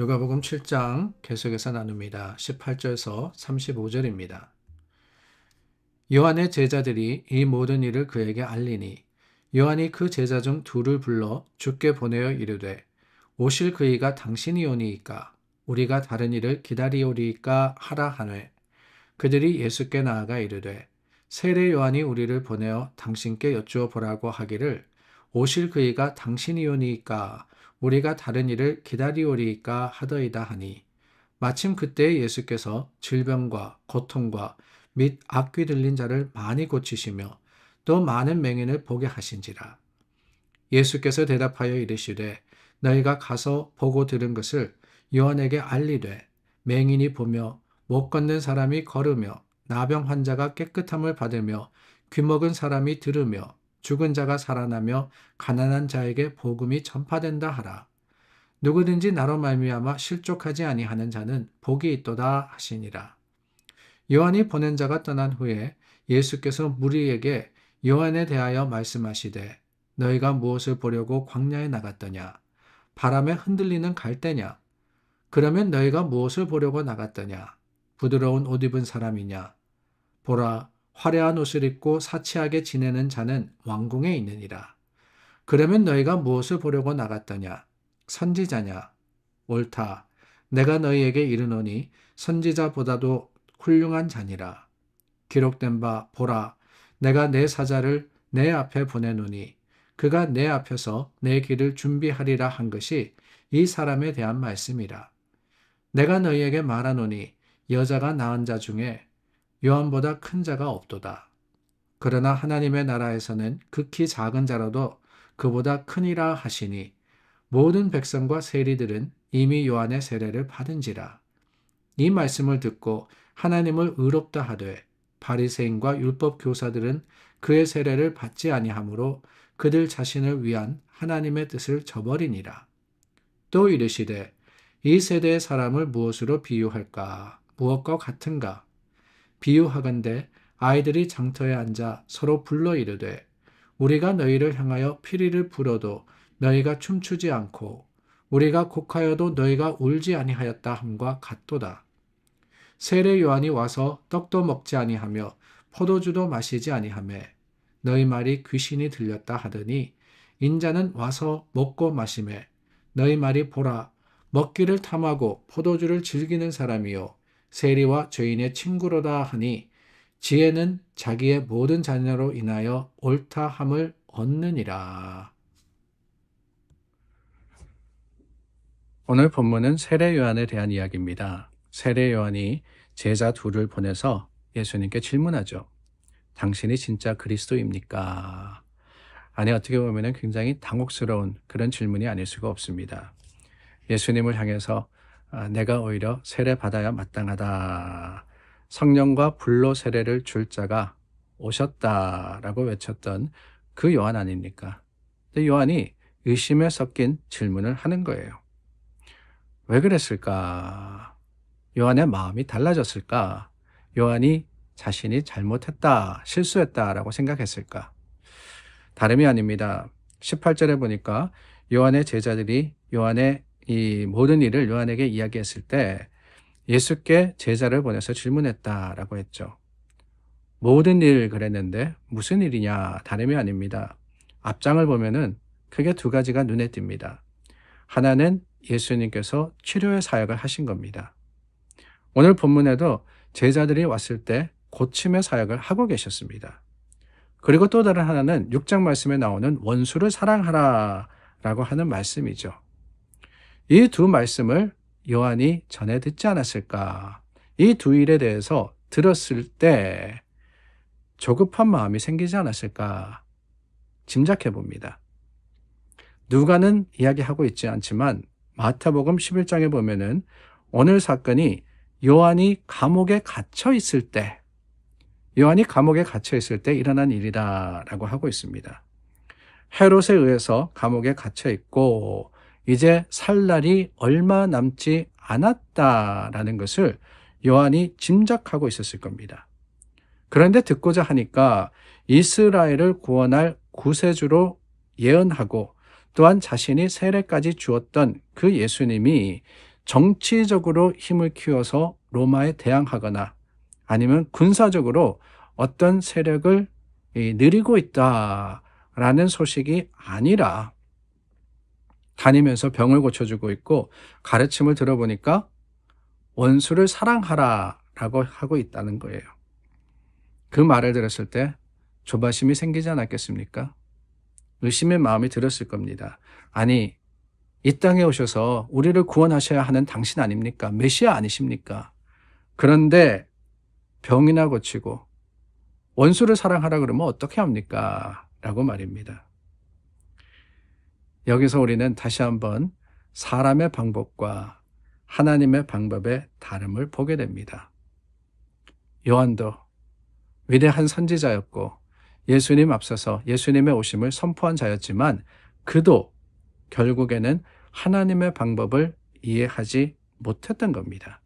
누가복음 7장 계속해서 나눕니다. 18절에서 35절입니다. 요한의 제자들이 이 모든 일을 그에게 알리니 요한이 그 제자 중 둘을 불러 주께 보내어 이르되 오실 그이가 당신이오니이까 우리가 다른 일을 기다리오리이까 하라 하되 그들이 예수께 나아가 이르되 세례 요한이 우리를 보내어 당신께 여쭈어 보라고 하기를 오실 그이가 당신이오니이까 우리가 다른 일을 기다리오리이까 하더이다 하니 마침 그때 예수께서 질병과 고통과 및 악귀 들린 자를 많이 고치시며 또 많은 맹인을 보게 하신지라. 예수께서 대답하여 이르시되 너희가 가서 보고 들은 것을 요한에게 알리되 맹인이 보며 못 걷는 사람이 걸으며 나병 환자가 깨끗함을 받으며 귀먹은 사람이 들으며 죽은 자가 살아나며 가난한 자에게 복음이 전파된다 하라. 누구든지 나로 말미암아 실족하지 아니하는 자는 복이 있도다 하시니라. 요한이 보낸 자가 떠난 후에 예수께서 무리에게 요한에 대하여 말씀하시되 너희가 무엇을 보려고 광야에 나갔더냐? 바람에 흔들리는 갈대냐? 그러면 너희가 무엇을 보려고 나갔더냐? 부드러운 옷 입은 사람이냐? 보라, 화려한 옷을 입고 사치하게 지내는 자는 왕궁에 있느니라. 그러면 너희가 무엇을 보려고 나갔더냐? 선지자냐? 옳다. 내가 너희에게 이르노니 선지자보다도 훌륭한 자니라. 기록된 바 보라, 내가 내 사자를 내 앞에 보내노니 그가 내 앞에서 내 길을 준비하리라 한 것이 이 사람에 대한 말씀이라. 내가 너희에게 말하노니 여자가 낳은 자 중에 요한보다 큰 자가 없도다. 그러나 하나님의 나라에서는 극히 작은 자라도 그보다 크니라 하시니 모든 백성과 세리들은 이미 요한의 세례를 받은지라. 이 말씀을 듣고 하나님을 의롭다 하되 바리새인과 율법 교사들은 그의 세례를 받지 아니하므로 그들 자신을 위한 하나님의 뜻을 저버리니라. 또 이르시되 이 세대의 사람을 무엇으로 비유할까? 무엇과 같은가? 비유하건대 아이들이 장터에 앉아 서로 불러 이르되 우리가 너희를 향하여 피리를 불어도 너희가 춤추지 않고 우리가 곡하여도 너희가 울지 아니하였다 함과 같도다. 세례 요한이 와서 떡도 먹지 아니하며 포도주도 마시지 아니하며 너희 말이 귀신이 들렸다 하더니 인자는 와서 먹고 마시매 너희 말이 보라 먹기를 탐하고 포도주를 즐기는 사람이요 세리와 죄인의 친구로다 하니 지혜는 자기의 모든 자녀로 인하여 옳다함을 얻느니라. 오늘 본문은 세례 요한에 대한 이야기입니다. 세례 요한이 제자 둘을 보내서 예수님께 질문하죠. 당신이 진짜 그리스도입니까? 아니 어떻게 보면 굉장히 당혹스러운 그런 질문이 아닐 수가 없습니다. 예수님을 향해서 내가 오히려 세례 받아야 마땅하다. 성령과 불로 세례를 줄 자가 오셨다라고 외쳤던 그 요한 아닙니까? 근데 요한이 의심에 섞인 질문을 하는 거예요. 왜 그랬을까? 요한의 마음이 달라졌을까? 요한이 자신이 잘못했다, 실수했다라고 생각했을까? 다름이 아닙니다. 18절에 보니까 요한의 제자들이 요한의 이 모든 일을 요한에게 이야기했을 때 예수께 제자를 보내서 질문했다라고 했죠. 모든 일 그랬는데 무슨 일이냐? 다름이 아닙니다. 앞장을 보면은 크게 두 가지가 눈에 띕니다. 하나는 예수님께서 치료의 사역을 하신 겁니다. 오늘 본문에도 제자들이 왔을 때 고침의 사역을 하고 계셨습니다. 그리고 또 다른 하나는 6장 말씀에 나오는 원수를 사랑하라 라고 하는 말씀이죠. 이 두 말씀을 요한이 전에 듣지 않았을까? 이 두 일에 대해서 들었을 때 조급한 마음이 생기지 않았을까? 짐작해 봅니다. 누가는 이야기하고 있지 않지만 마태복음 11장에 보면은 오늘 사건이 요한이 감옥에 갇혀 있을 때 일어난 일이다라고 하고 있습니다. 헤롯에 의해서 감옥에 갇혀 있고 이제 살 날이 얼마 남지 않았다라는 것을 요한이 짐작하고 있었을 겁니다. 그런데 듣고자 하니까 이스라엘을 구원할 구세주로 예언하고 또한 자신이 세례까지 주었던 그 예수님이 정치적으로 힘을 키워서 로마에 대항하거나 아니면 군사적으로 어떤 세력을 누리고 있다라는 소식이 아니라 다니면서 병을 고쳐주고 있고 가르침을 들어보니까 원수를 사랑하라라고 하고 있다는 거예요. 그 말을 들었을 때 조바심이 생기지 않았겠습니까? 의심의 마음이 들었을 겁니다. 아니, 이 땅에 오셔서 우리를 구원하셔야 하는 당신 아닙니까? 메시아 아니십니까? 그런데 병이나 고치고 원수를 사랑하라 그러면 어떻게 합니까? 라고 말입니다. 여기서 우리는 다시 한번 사람의 방법과 하나님의 방법의 다름을 보게 됩니다. 요한도 위대한 선지자였고 예수님 앞서서 예수님의 오심을 선포한 자였지만 그도 결국에는 하나님의 방법을 이해하지 못했던 겁니다.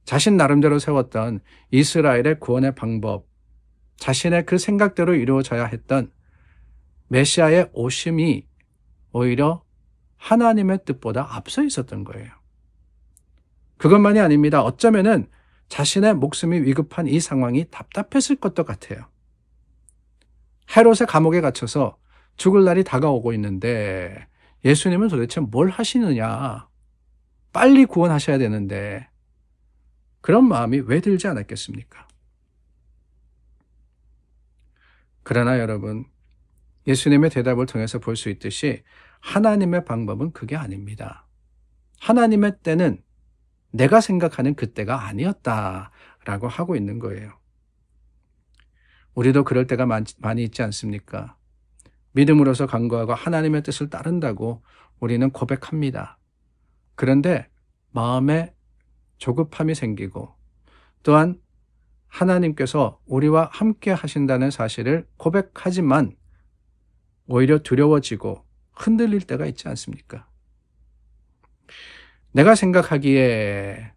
자신 나름대로 세웠던 이스라엘의 구원의 방법, 자신의 그 생각대로 이루어져야 했던 메시아의 오심이 오히려 하나님의 뜻보다 앞서 있었던 거예요. 그것만이 아닙니다. 어쩌면은 자신의 목숨이 위급한 이 상황이 답답했을 것도 같아요. 헤롯의 감옥에 갇혀서 죽을 날이 다가오고 있는데 예수님은 도대체 뭘 하시느냐? 빨리 구원하셔야 되는데 그런 마음이 왜 들지 않았겠습니까? 그러나 여러분, 예수님의 대답을 통해서 볼 수 있듯이 하나님의 방법은 그게 아닙니다. 하나님의 때는 내가 생각하는 그 때가 아니었다라고 하고 있는 거예요. 우리도 그럴 때가 많이 있지 않습니까? 믿음으로서 간구하고 하나님의 뜻을 따른다고 우리는 고백합니다. 그런데 마음에 조급함이 생기고 또한 하나님께서 우리와 함께 하신다는 사실을 고백하지만 오히려 두려워지고 흔들릴 때가 있지 않습니까? 내가 생각하기에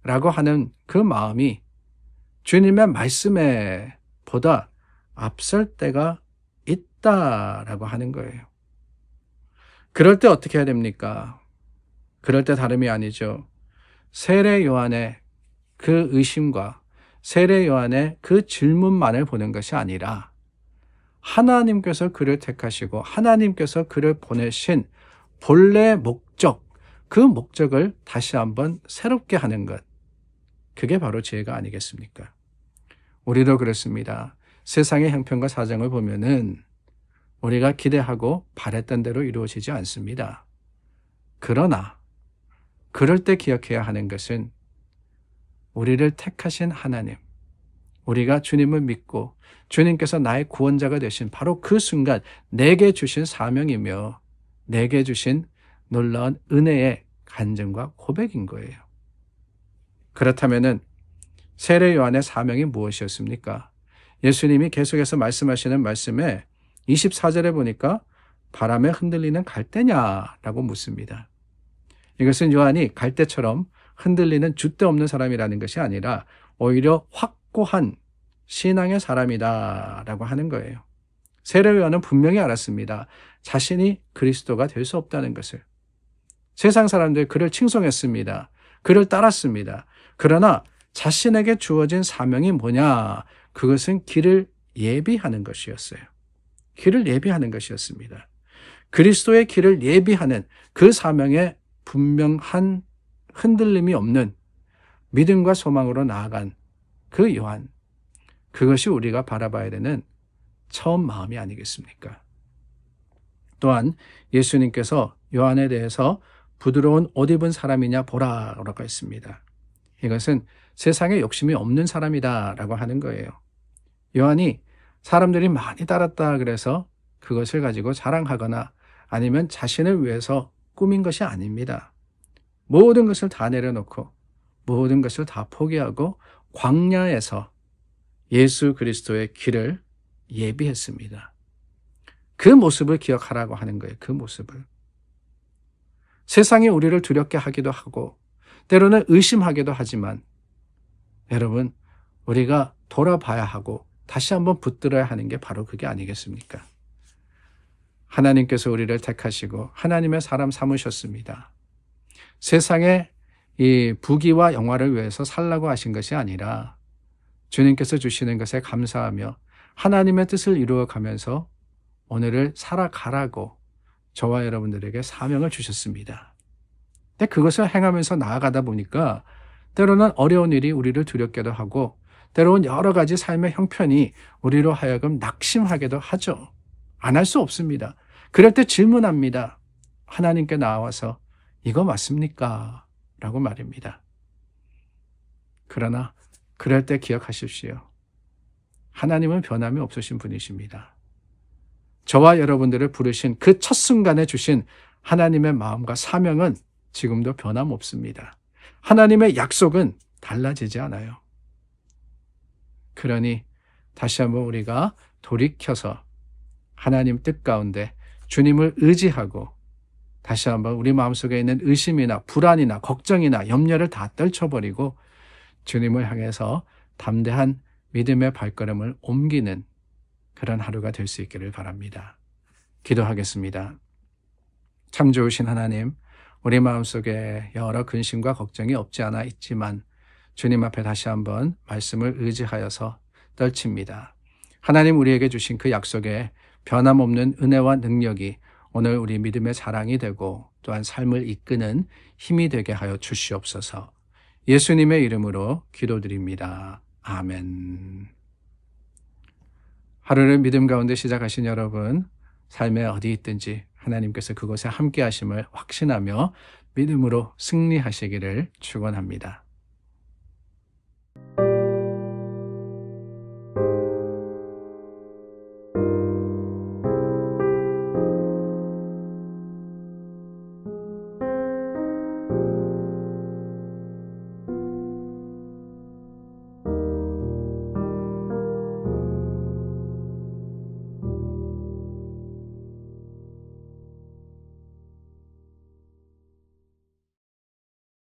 라고 하는 그 마음이 주님의 말씀에 보다 앞설 때가 있다라고 하는 거예요. 그럴 때 어떻게 해야 됩니까? 그럴 때 다름이 아니죠. 세례 요한의 그 의심과 세례 요한의 그 질문만을 보는 것이 아니라 하나님께서 그를 택하시고 하나님께서 그를 보내신 본래 목적, 그 목적을 다시 한번 새롭게 하는 것. 그게 바로 지혜가 아니겠습니까? 우리도 그렇습니다. 세상의 형편과 사정을 보면은 우리가 기대하고 바랬던 대로 이루어지지 않습니다. 그러나 그럴 때 기억해야 하는 것은 우리를 택하신 하나님, 우리가 주님을 믿고 주님께서 나의 구원자가 되신 바로 그 순간 내게 주신 사명이며 내게 주신 놀라운 은혜의 간증과 고백인 거예요. 그렇다면은 세례 요한의 사명이 무엇이었습니까? 예수님이 계속해서 말씀하시는 말씀에 24절에 보니까 바람에 흔들리는 갈대냐라고 묻습니다. 이것은 요한이 갈대처럼 흔들리는 줏대 없는 사람이라는 것이 아니라 오히려 확고한 신앙의 사람이다라고 하는 거예요. 세례 요한은 분명히 알았습니다. 자신이 그리스도가 될 수 없다는 것을. 세상 사람들이 그를 칭송했습니다. 그를 따랐습니다. 그러나 자신에게 주어진 사명이 뭐냐? 그것은 길을 예비하는 것이었어요. 길을 예비하는 것이었습니다. 그리스도의 길을 예비하는 그 사명에 분명한 흔들림이 없는 믿음과 소망으로 나아간 그 요한. 그것이 우리가 바라봐야 되는 처음 마음이 아니겠습니까? 또한 예수님께서 요한에 대해서 부드러운 옷 입은 사람이냐 보라라고 했습니다. 이것은 세상에 욕심이 없는 사람이다라고 하는 거예요. 요한이 사람들이 많이 따랐다 그래서 그것을 가지고 자랑하거나 아니면 자신을 위해서 꾸민 것이 아닙니다. 모든 것을 다 내려놓고 모든 것을 다 포기하고 광야에서 예수 그리스도의 길을 예비했습니다. 그 모습을 기억하라고 하는 거예요. 그 모습을. 세상이 우리를 두렵게 하기도 하고 때로는 의심하기도 하지만 여러분, 우리가 돌아봐야 하고 다시 한번 붙들어야 하는 게 바로 그게 아니겠습니까? 하나님께서 우리를 택하시고 하나님의 사람 삼으셨습니다. 세상의 이 부귀와 영화를 위해서 살라고 하신 것이 아니라 주님께서 주시는 것에 감사하며 하나님의 뜻을 이루어가면서 오늘을 살아가라고 저와 여러분들에게 사명을 주셨습니다. 근데 그것을 행하면서 나아가다 보니까 때로는 어려운 일이 우리를 두렵게도 하고 때로는 여러 가지 삶의 형편이 우리로 하여금 낙심하게도 하죠. 안 할 수 없습니다. 그럴 때 질문합니다. 하나님께 나와서 이거 맞습니까? 라고 말입니다. 그러나 그럴 때 기억하십시오. 하나님은 변함이 없으신 분이십니다. 저와 여러분들을 부르신 그 첫 순간에 주신 하나님의 마음과 사명은 지금도 변함없습니다. 하나님의 약속은 달라지지 않아요. 그러니 다시 한번 우리가 돌이켜서 하나님 뜻 가운데 주님을 의지하고 다시 한번 우리 마음속에 있는 의심이나 불안이나 걱정이나 염려를 다 떨쳐버리고 주님을 향해서 담대한 믿음의 발걸음을 옮기는 그런 하루가 될 수 있기를 바랍니다. 기도하겠습니다. 참 좋으신 하나님, 우리 마음속에 여러 근심과 걱정이 없지 않아 있지만 주님 앞에 다시 한번 말씀을 의지하여서 떨칩니다. 하나님 우리에게 주신 그 약속에 변함없는 은혜와 능력이 오늘 우리 믿음의 자랑이 되고 또한 삶을 이끄는 힘이 되게 하여 주시옵소서. 예수님의 이름으로 기도드립니다. 아멘. 하루를 믿음 가운데 시작하신 여러분, 삶에 어디 있든지 하나님께서 그곳에 함께 하심을 확신하며 믿음으로 승리하시기를 축원합니다.